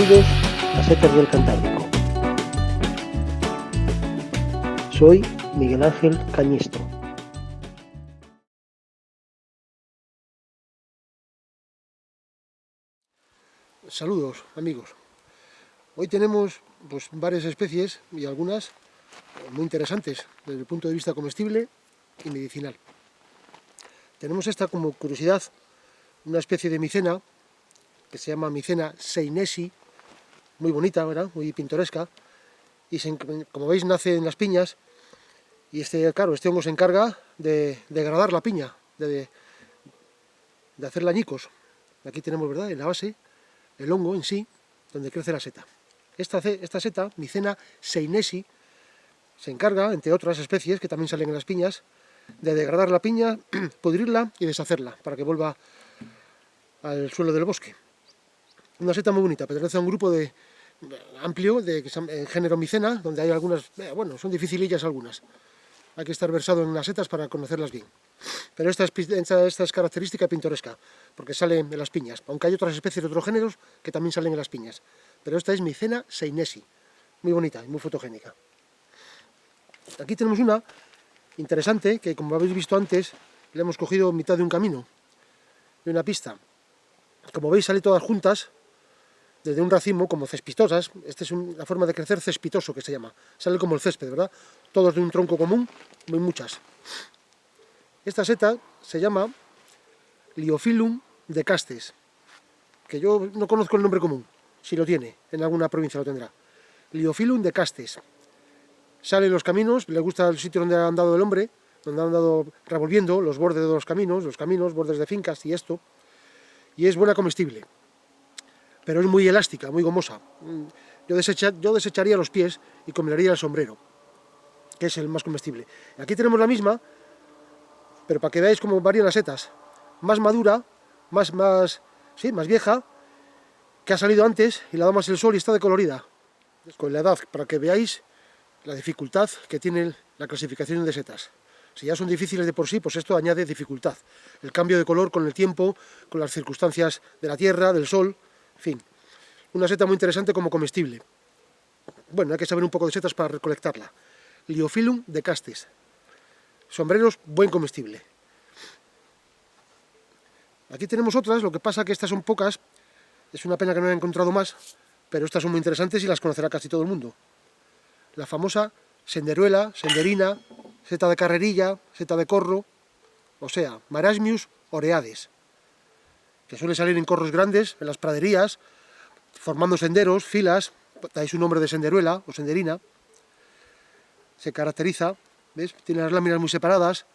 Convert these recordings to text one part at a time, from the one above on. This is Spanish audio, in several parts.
Bienvenidos a Setas del Cantábrico. Soy Miguel Ángel Cañisto. Saludos, amigos. Hoy tenemos varias especies y algunas muy interesantes desde el punto de vista comestible y medicinal. Tenemos esta como curiosidad, una especie de micena que se llama Micena seinesi, muy bonita, ¿verdad? Muy pintoresca, y como veis nace en las piñas, y este hongo se encarga de degradar la piña, de hacerla añicos. Aquí tenemos, ¿verdad?, en la base, el hongo en sí, donde crece la seta. Esta seta, Micena seinesi, se encarga, entre otras especies que también salen en las piñas, de degradar la piña, pudrirla y deshacerla, para que vuelva al suelo del bosque. Una seta muy bonita, pertenece a un grupo amplio de género Micena, donde hay algunas, son dificilillas algunas. Hay que estar versado en las setas para conocerlas bien. Pero esta es característica pintoresca, porque sale en las piñas, aunque hay otras especies de otros géneros que también salen en las piñas. Pero esta es Micena seinesi, muy bonita y muy fotogénica. Aquí tenemos una interesante, que como habéis visto antes, le hemos cogido en mitad de un camino, de una pista. Como veis, sale todas juntas, desde un racimo, como cespitosas. Esta es la forma de crecer cespitoso, que se llama. Sale como el césped, ¿verdad? Todos de un tronco común, muy muchas. Esta seta se llama Liophyllum decastes, que yo no conozco el nombre común, si lo tiene, en alguna provincia lo tendrá. Liophyllum decastes. Sale en los caminos, le gusta el sitio donde ha andado el hombre, donde ha andado revolviendo los bordes de los caminos, bordes de fincas y esto, y es buena comestible. Pero es muy elástica, muy gomosa. Yo desecharía los pies y comería el sombrero, que es el más comestible. Aquí tenemos la misma, pero para que veáis cómo varían las setas. Más madura, más vieja, que ha salido antes y la da más el sol y está decolorida. Con la edad, para que veáis la dificultad que tiene la clasificación de setas. Si ya son difíciles de por sí, pues esto añade dificultad. El cambio de color con el tiempo, con las circunstancias de la tierra, del sol, en fin. Una seta muy interesante como comestible. Bueno, hay que saber un poco de setas para recolectarla. Liophyllum decastes. Sombreros, buen comestible. Aquí tenemos otras, lo que pasa que estas son pocas. Es una pena que no haya encontrado más, pero estas son muy interesantes y las conocerá casi todo el mundo. La famosa senderuela, senderina, seta de carrerilla, seta de corro, o sea, Marasmius oreades, que suele salir en corros grandes, en las praderías, formando senderos, filas, dais su nombre de senderuela o senderina. Se caracteriza, ¿ves? Tiene las láminas muy separadas,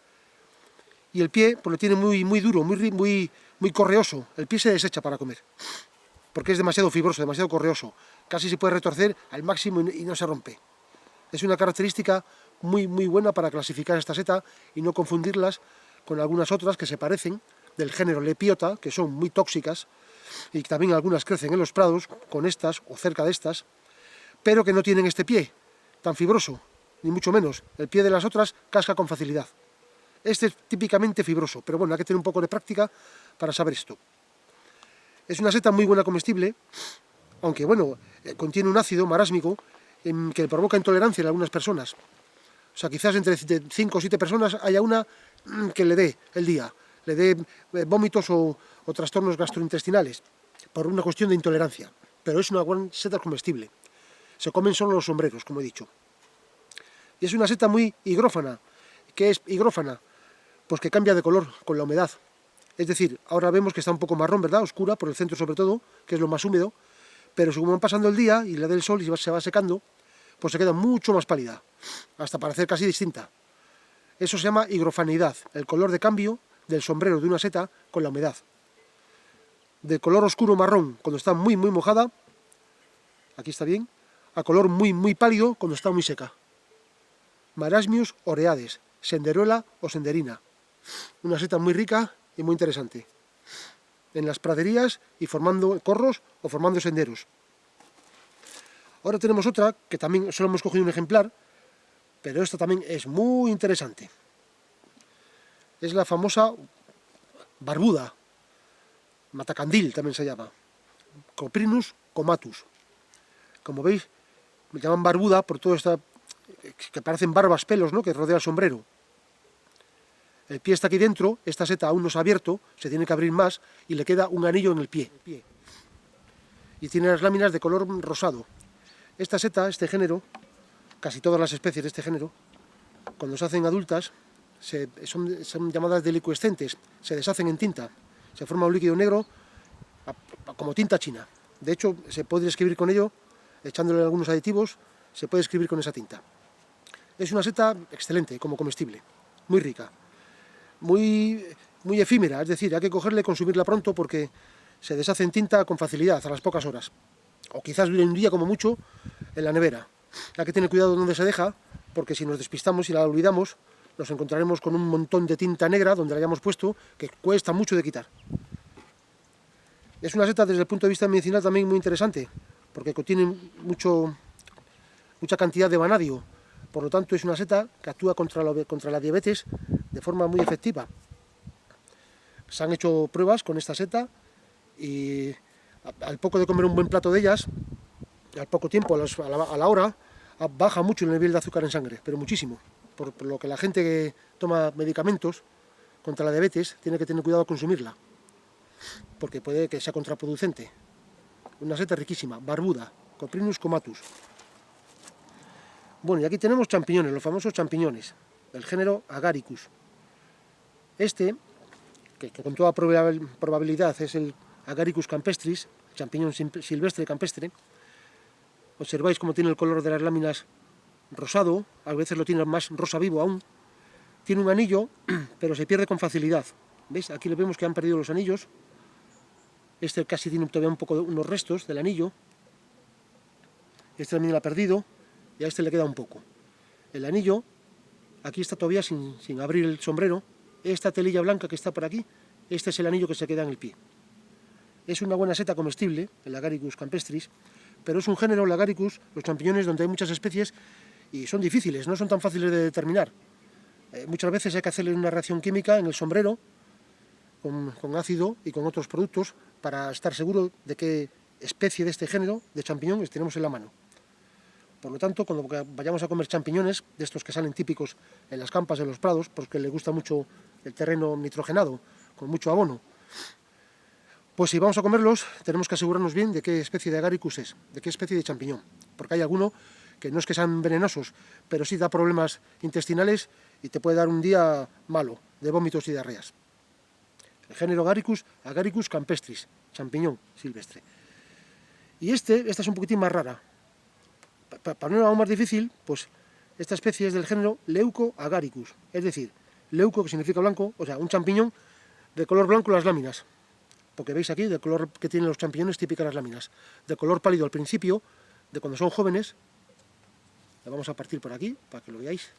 y el pie pues lo tiene muy duro, muy correoso. El pie se desecha para comer, porque es demasiado fibroso, demasiado correoso. Casi se puede retorcer al máximo y no se rompe. Es una característica muy buena para clasificar esta seta y no confundirlas con algunas otras que se parecen, del género Lepiota, que son muy tóxicas, y también algunas crecen en los prados, con estas o cerca de estas, pero que no tienen este pie tan fibroso, ni mucho menos. El pie de las otras casca con facilidad. Este es típicamente fibroso, pero bueno, hay que tener un poco de práctica para saber esto. Es una seta muy buena comestible, aunque bueno, contiene un ácido marásmico que provoca intolerancia en algunas personas. O sea, quizás entre 5 o 7 personas haya una que le dé el día, le dé vómitos o trastornos gastrointestinales, por una cuestión de intolerancia. Pero es una buena seta comestible. Se comen solo los sombreros, como he dicho. Y es una seta muy higrófana. ¿Qué es higrófana? Pues que cambia de color con la humedad. Es decir, ahora vemos que está un poco marrón, ¿verdad? Oscura, por el centro sobre todo, que es lo más húmedo. Pero según va pasando el día y le da el sol y se va secando, pues se queda mucho más pálida, hasta parecer casi distinta. Eso se llama higrofaneidad, el color de cambio del sombrero de una seta con la humedad. De color oscuro marrón cuando está muy mojada, aquí está bien, a color muy pálido cuando está muy seca. Marasmius oreades, senderuela o senderina. Una seta muy rica y muy interesante. En las praderías y formando corros o formando senderos. Ahora tenemos otra, que también solo hemos cogido un ejemplar, pero esta también es muy interesante. Es la famosa barbuda, matacandil también se llama, Coprinus comatus. Como veis, me llaman barbuda por todo esta, que parecen barbas, pelos, ¿no?, que rodea el sombrero. El pie está aquí dentro, esta seta aún no se ha abierto, se tiene que abrir más y le queda un anillo en el pie. Y tiene las láminas de color rosado. Esta seta, este género, casi todas las especies de este género, cuando se hacen adultas, son llamadas delicuescentes, se deshacen en tinta, se forma un líquido negro como tinta china. De hecho, se puede escribir con ello, echándole algunos aditivos, se puede escribir con esa tinta. Es una seta excelente, como comestible, muy rica, muy efímera, es decir, hay que cogerla y consumirla pronto porque se deshace en tinta con facilidad, a las pocas horas. O quizás dure un día como mucho en la nevera. Hay que tener cuidado donde se deja, porque si nos despistamos y la olvidamos, nos encontraremos con un montón de tinta negra donde la hayamos puesto, que cuesta mucho de quitar. Es una seta desde el punto de vista medicinal también muy interesante, porque contiene mucha cantidad de vanadio. Por lo tanto, es una seta que actúa contra la diabetes de forma muy efectiva. Se han hecho pruebas con esta seta y al poco de comer un buen plato de ellas, al poco tiempo, a la hora, baja mucho el nivel de azúcar en sangre, pero muchísimo. Por lo que la gente que toma medicamentos contra la diabetes tiene que tener cuidado al consumirla, porque puede que sea contraproducente. Una seta riquísima, barbuda, Coprinus comatus. Bueno, y aquí tenemos champiñones, los famosos champiñones, del género Agaricus. Este, que con toda probabilidad es el Agaricus campestris, champiñón silvestre campestre, observáis cómo tiene el color de las láminas rosado, a veces lo tiene más rosa vivo aún. Tiene un anillo, pero se pierde con facilidad. ¿Veis? Aquí le vemos que han perdido los anillos. Este casi tiene todavía unos restos del anillo. Este también lo ha perdido. Y a este le queda un poco. El anillo, aquí está todavía sin abrir el sombrero. Esta telilla blanca que está por aquí, este es el anillo que se queda en el pie. Es una buena seta comestible, el Agaricus campestris, pero es un género, el Agaricus, los champiñones, donde hay muchas especies y son difíciles, no son tan fáciles de determinar. Muchas veces hay que hacerle una reacción química en el sombrero con ácido y con otros productos para estar seguro de qué especie de este género de champiñón tenemos en la mano. Por lo tanto, cuando vayamos a comer champiñones, de estos que salen típicos en las campas, en los prados, porque les gusta mucho el terreno nitrogenado, con mucho abono, pues si vamos a comerlos, tenemos que asegurarnos bien de qué especie de Agaricus es, de qué especie de champiñón, porque hay alguno que no es que sean venenosos, pero sí da problemas intestinales y te puede dar un día malo, de vómitos y diarreas. El género Agaricus, Agaricus campestris, champiñón silvestre. Y esta es un poquitín más rara. Para no aún más difícil, pues esta especie es del género Leuco agaricus, es decir, leuco, que significa blanco, o sea, un champiñón de color blanco las láminas, porque veis aquí, del color que tienen los champiñones típicas las láminas, de color pálido al principio, de cuando son jóvenes. La vamos a partir por aquí, para que lo veáis.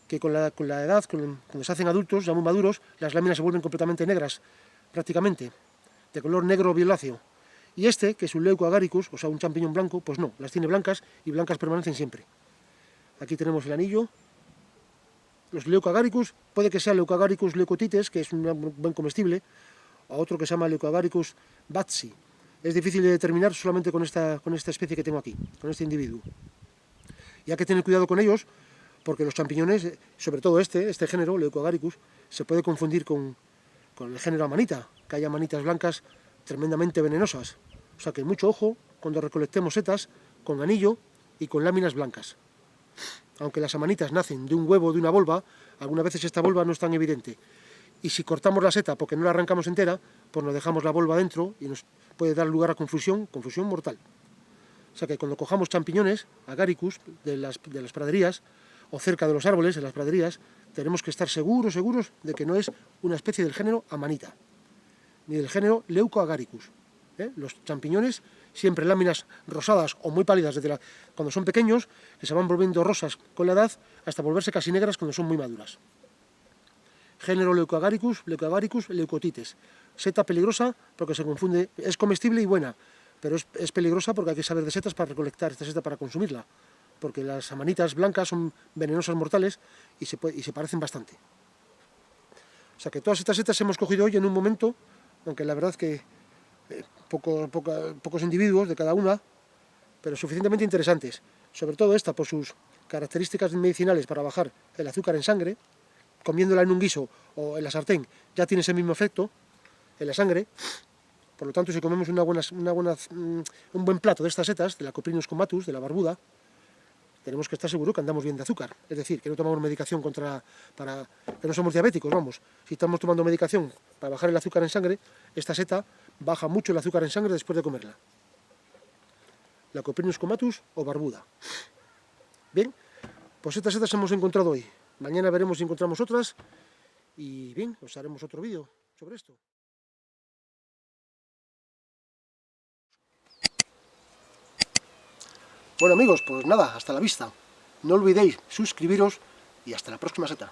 Que con la edad, cuando se hacen adultos, ya muy maduros, las láminas se vuelven completamente negras, prácticamente, de color negro violáceo. Y este, que es un Leuco agaricus, o sea, un champiñón blanco, pues no, las tiene blancas y blancas permanecen siempre. Aquí tenemos el anillo. Los Leuco agaricus, puede que sea Leuco agaricus leucotites, que es un buen comestible, o otro que se llama Leuco agaricus batsi. Es difícil de determinar solamente con esta especie que tengo aquí, con este individuo. Y hay que tener cuidado con ellos, porque los champiñones, sobre todo este género, Leuco agaricus, se puede confundir con el género amanita, que hay amanitas blancas tremendamente venenosas. O sea que mucho ojo cuando recolectemos setas con anillo y con láminas blancas. Aunque las amanitas nacen de un huevo o de una volva, algunas veces esta volva no es tan evidente. Y si cortamos la seta porque no la arrancamos entera, pues nos dejamos la volva dentro y nos puede dar lugar a confusión mortal. O sea que cuando cojamos champiñones, agaricus, de las praderías, o cerca de los árboles, en las praderías, tenemos que estar seguros de que no es una especie del género amanita, ni del género Leuco agaricus. Los champiñones, siempre láminas rosadas o muy pálidas cuando son pequeños, que se van volviendo rosas con la edad, hasta volverse casi negras cuando son muy maduras. Género Leuco agaricus, leucotites. Seta peligrosa porque se confunde, es comestible y buena, pero es peligrosa porque hay que saber de setas para recolectar esta seta para consumirla, porque las amanitas blancas son venenosas mortales y se parecen bastante. O sea que todas estas setas hemos cogido hoy en un momento, aunque la verdad que pocos individuos de cada una, pero suficientemente interesantes. Sobre todo esta por sus características medicinales para bajar el azúcar en sangre. Comiéndola en un guiso o en la sartén ya tiene ese mismo efecto en la sangre. Por lo tanto, si comemos un buen plato de estas setas, de la Coprinus comatus, de la barbuda, tenemos que estar seguros que andamos bien de azúcar. Es decir, que no tomamos medicación que no somos diabéticos, vamos. Si estamos tomando medicación para bajar el azúcar en sangre, esta seta baja mucho el azúcar en sangre después de comerla. La Coprinus comatus o barbuda. Bien, pues estas setas hemos encontrado hoy. Mañana veremos si encontramos otras y bien, os haremos otro vídeo sobre esto. Bueno amigos, pues nada, hasta la vista. No olvidéis suscribiros y hasta la próxima seta.